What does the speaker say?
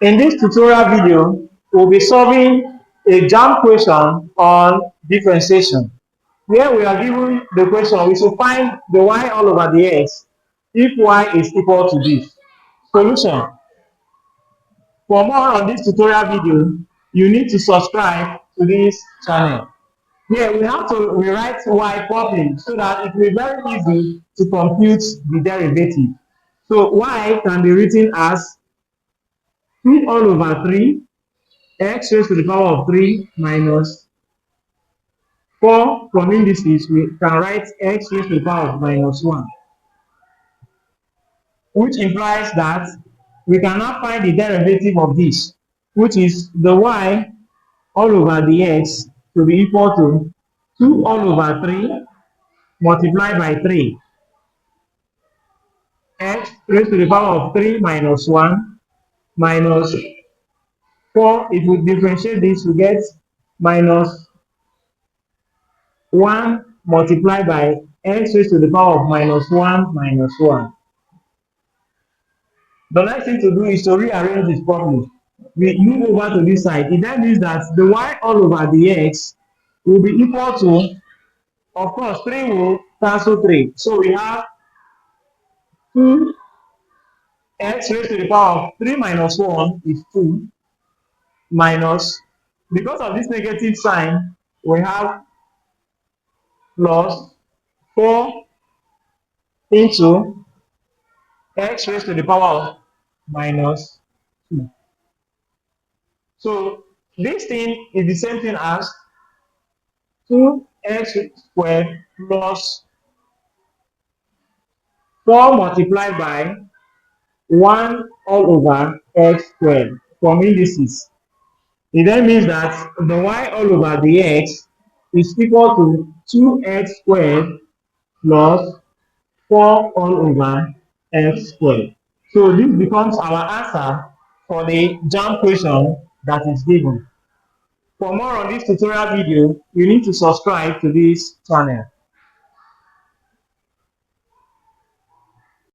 In this tutorial video, we'll be solving a Jamb question on differentiation. Where we are given the question, we should find the y all over the x if y is equal to this. Solution. For more on this tutorial video, you need to subscribe to this channel. Here we have to rewrite y properly so that it will be very easy to compute the derivative. So y can be written as 2 all over 3 x raised to the power of 3 minus 4. From indices, we can write x raised to the power of minus 1, which implies that we cannot find the derivative of this, which is the y all over the x to be equal to 2 all over 3 multiplied by 3 x raised to the power of 3 minus 1 minus 4. If we differentiate this, we get minus 1 multiplied by x raised to the power of minus 1 minus 1. The next thing to do is to rearrange this properly. We move over to this side. It then means that the y all over the x will be equal to, of course, 3 will cancel 3. So we have 2 x raised to the power of 3 minus 1 is 2 minus, because of this negative sign, we have plus 4 into x raised to the power of minus 2. So this thing is the same thing as 2x squared plus 4 multiplied by 1 all over x squared from indices. It then means that the y all over the x is equal to 2x squared plus 4 all over x squared. So this becomes our answer for the Jamb question that is given. For more on this tutorial video, you need to subscribe to this channel.